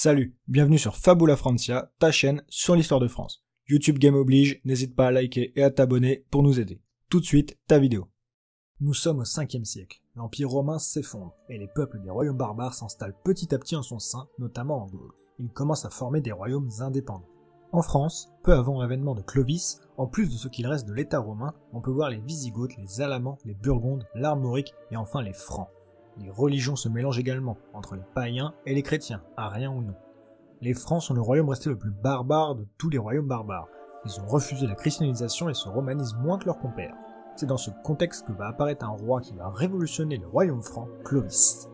Salut, bienvenue sur Fabula Francia, ta chaîne sur l'histoire de France. YouTube Game oblige, n'hésite pas à liker et à t'abonner pour nous aider. Tout de suite, ta vidéo. Nous sommes au 5e siècle, l'Empire romain s'effondre et les peuples des royaumes barbares s'installent petit à petit en son sein, notamment en Gaule. Ils commencent à former des royaumes indépendants. En France, peu avant l'avènement de Clovis, en plus de ce qu'il reste de l'État romain, on peut voir les Wisigoths, les Alamans, les Burgondes, l'Armorique et enfin les Francs. Les religions se mélangent également, entre les païens et les chrétiens, ariens ou non. Les Francs sont le royaume resté le plus barbare de tous les royaumes barbares. Ils ont refusé la christianisation et se romanisent moins que leurs compères. C'est dans ce contexte que va apparaître un roi qui va révolutionner le royaume franc, Clovis.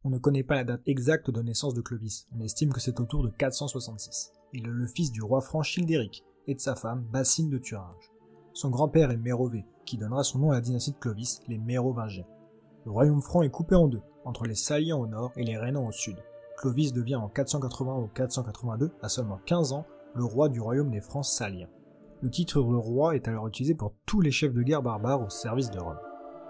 On ne connaît pas la date exacte de naissance de Clovis, on estime que c'est autour de 466. Il est le fils du roi franc Childéric et de sa femme Bassine de Thuringe. Son grand-père est Mérové, qui donnera son nom à la dynastie de Clovis, les Mérovingiens. Le royaume franc est coupé en deux, entre les Saliens au nord et les Rhénans au sud. Clovis devient en 481 ou 482, à seulement 15 ans, le roi du royaume des Francs saliens. Le titre de roi est alors utilisé pour tous les chefs de guerre barbares au service de Rome.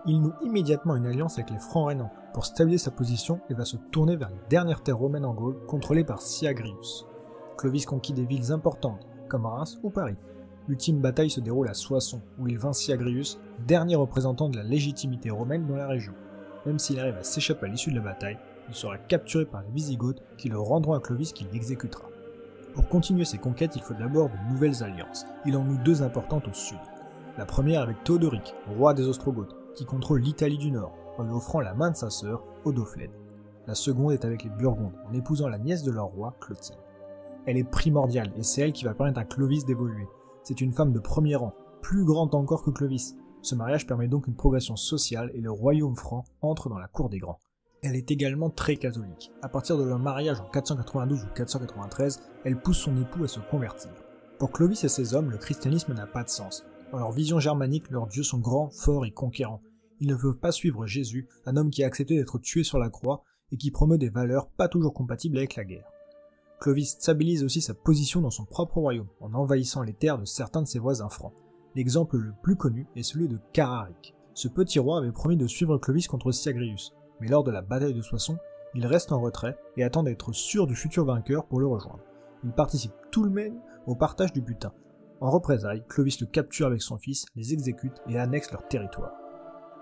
Il noue immédiatement une alliance avec les Francs rhénans pour stabiliser sa position et va se tourner vers les dernières terres romaines en Gaule contrôlées par Syagrius. Clovis conquit des villes importantes comme Reims ou Paris. L'ultime bataille se déroule à Soissons où il vainc Syagrius, dernier représentant de la légitimité romaine dans la région. Même s'il arrive à s'échapper à l'issue de la bataille, il sera capturé par les Wisigoths qui le rendront à Clovis qui l'exécutera. Pour continuer ses conquêtes, il faut d'abord de nouvelles alliances. Il en noue deux importantes au sud. La première avec Théodoric, roi des Ostrogoths, qui contrôle l'Italie du Nord, en lui offrant la main de sa sœur, Odoflède. La seconde est avec les Burgondes, en épousant la nièce de leur roi, Clotilde. Elle est primordiale, et c'est elle qui va permettre à Clovis d'évoluer. C'est une femme de premier rang, plus grande encore que Clovis. Ce mariage permet donc une progression sociale, et le royaume franc entre dans la cour des grands. Elle est également très catholique. À partir de leur mariage en 492 ou 493, elle pousse son époux à se convertir. Pour Clovis et ses hommes, le christianisme n'a pas de sens. Dans leur vision germanique, leurs dieux sont grands, forts et conquérants. Ils ne peuvent pas suivre Jésus, un homme qui a accepté d'être tué sur la croix et qui promeut des valeurs pas toujours compatibles avec la guerre. Clovis stabilise aussi sa position dans son propre royaume, en envahissant les terres de certains de ses voisins francs. L'exemple le plus connu est celui de Cararic. Ce petit roi avait promis de suivre Clovis contre Syagrius, mais lors de la bataille de Soissons, il reste en retrait et attend d'être sûr du futur vainqueur pour le rejoindre. Il participe tout de même au partage du butin. En représailles, Clovis le capture avec son fils, les exécute et annexe leur territoire.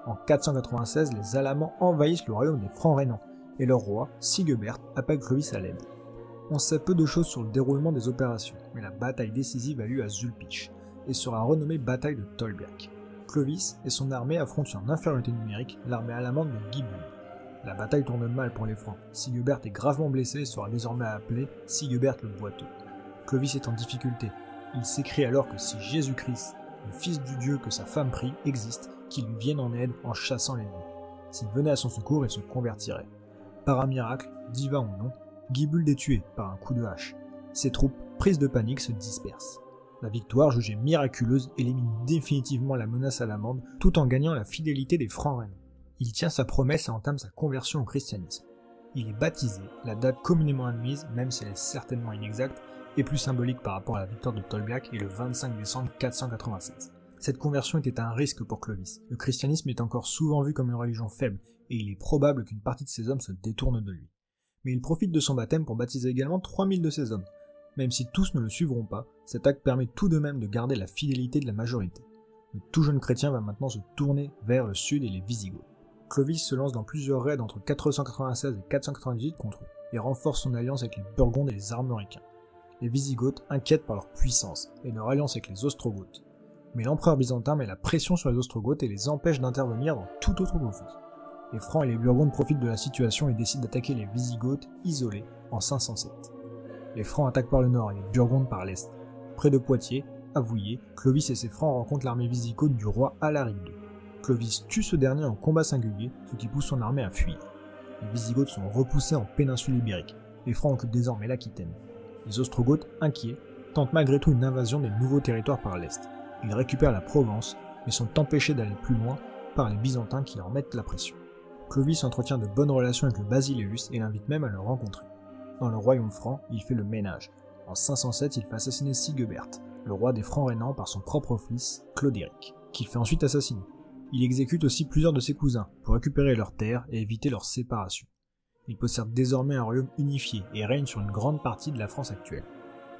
En 496, les Alamans envahissent le royaume des Francs rhénans, et leur roi, Sigebert, appelle Clovis à l'aide. On sait peu de choses sur le déroulement des opérations, mais la bataille décisive a lieu à Zülpich, et sera renommée bataille de Tolbiac. Clovis et son armée affrontent en infériorité numérique l'armée allemande de Guibul. La bataille tourne mal pour les Francs, Sigebert est gravement blessé et sera désormais appelé Sigebert le Boiteux. Clovis est en difficulté. Il s'écrie alors que si Jésus-Christ, le Fils du Dieu que sa femme prie, existe, qu'il lui vienne en aide en chassant l'ennemi. S'il venait à son secours, il se convertirait. Par un miracle, divin ou non, Guibul est tué par un coup de hache. Ses troupes, prises de panique, se dispersent. La victoire, jugée miraculeuse, élimine définitivement la menace allemande tout en gagnant la fidélité des Francs rhénans. Il tient sa promesse et entame sa conversion au christianisme. Il est baptisé, la date communément admise, même si elle est certainement inexacte, et plus symbolique par rapport à la victoire de Tolbiac, est le 25 décembre 496. Cette conversion était un risque pour Clovis. Le christianisme est encore souvent vu comme une religion faible, et il est probable qu'une partie de ses hommes se détourne de lui. Mais il profite de son baptême pour baptiser également 3000 de ses hommes. Même si tous ne le suivront pas, cet acte permet tout de même de garder la fidélité de la majorité. Le tout jeune chrétien va maintenant se tourner vers le sud et les Wisigoths. Clovis se lance dans plusieurs raids entre 496 et 498 contre eux, et renforce son alliance avec les Burgondes et les Armoricains. Les Wisigoths inquiètent par leur puissance, et leur alliance avec les Ostrogoths. Mais l'empereur byzantin met la pression sur les Ostrogoths et les empêche d'intervenir dans tout autre conflit. Les Francs et les Burgondes profitent de la situation et décident d'attaquer les Wisigoths isolés en 507. Les Francs attaquent par le nord et les Burgondes par l'est. Près de Poitiers, à Vouillers, Clovis et ses Francs rencontrent l'armée Wisigothe du roi Alaric II. Clovis tue ce dernier en combat singulier, ce qui pousse son armée à fuir. Les Wisigoths sont repoussés en péninsule ibérique. Les Francs occupent désormais l'Aquitaine. Les Ostrogoths, inquiets, tentent malgré tout une invasion des nouveaux territoires par l'est. Ils récupèrent la Provence, mais sont empêchés d'aller plus loin par les Byzantins qui leur mettent la pression. Clovis entretient de bonnes relations avec le Basileus et l'invite même à le rencontrer. Dans le royaume franc, il fait le ménage. En 507, il fait assassiner Sigebert, le roi des Francs rhénans, par son propre fils, Clodéric, qu'il fait ensuite assassiner. Il exécute aussi plusieurs de ses cousins pour récupérer leurs terres et éviter leur séparation. Il possède désormais un royaume unifié et règne sur une grande partie de la France actuelle.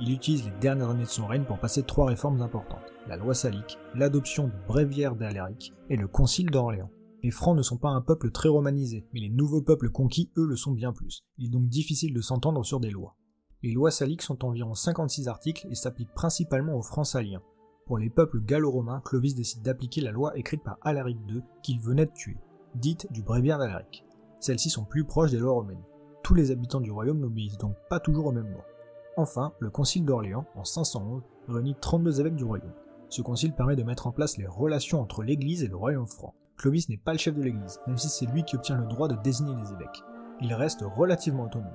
Il utilise les dernières années de son règne pour passer 3 réformes importantes, la loi salique, l'adoption du bréviaire d'Alaric et le concile d'Orléans. Les Francs ne sont pas un peuple très romanisé, mais les nouveaux peuples conquis, eux, le sont bien plus. Il est donc difficile de s'entendre sur des lois. Les lois saliques sont environ 56 articles et s'appliquent principalement aux Francs saliens. Pour les peuples gallo-romains, Clovis décide d'appliquer la loi écrite par Alaric II qu'il venait de tuer, dite du bréviaire d'Alaric. Celles-ci sont plus proches des lois romaines. Tous les habitants du royaume n'obéissent donc pas toujours aux mêmes lois. Enfin, le concile d'Orléans, en 511, réunit 32 évêques du royaume. Ce concile permet de mettre en place les relations entre l'église et le royaume franc. Clovis n'est pas le chef de l'église, même si c'est lui qui obtient le droit de désigner les évêques. Il reste relativement autonome.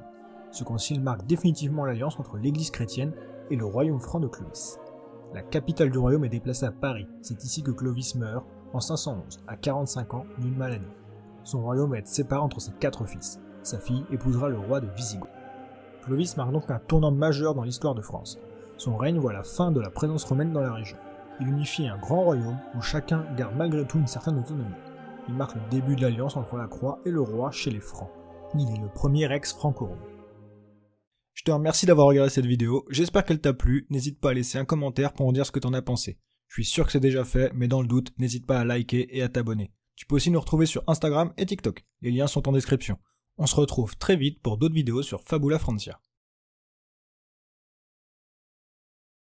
Ce concile marque définitivement l'alliance entre l'église chrétienne et le royaume franc de Clovis. La capitale du royaume est déplacée à Paris, c'est ici que Clovis meurt, en 511, à 45 ans, d'une maladie. Son royaume va être séparé entre ses 4 fils. Sa fille épousera le roi de Visigoth. Clovis marque donc un tournant majeur dans l'histoire de France. Son règne voit la fin de la présence romaine dans la région. Il unifie un grand royaume où chacun garde malgré tout une certaine autonomie. Il marque le début de l'alliance entre la croix et le roi chez les Francs. Il est le premier rex franco-romain. Je te remercie d'avoir regardé cette vidéo, j'espère qu'elle t'a plu, n'hésite pas à laisser un commentaire pour en dire ce que t'en as pensé. Je suis sûr que c'est déjà fait, mais dans le doute, n'hésite pas à liker et à t'abonner. Tu peux aussi nous retrouver sur Instagram et TikTok, les liens sont en description. On se retrouve très vite pour d'autres vidéos sur Fabula Francia.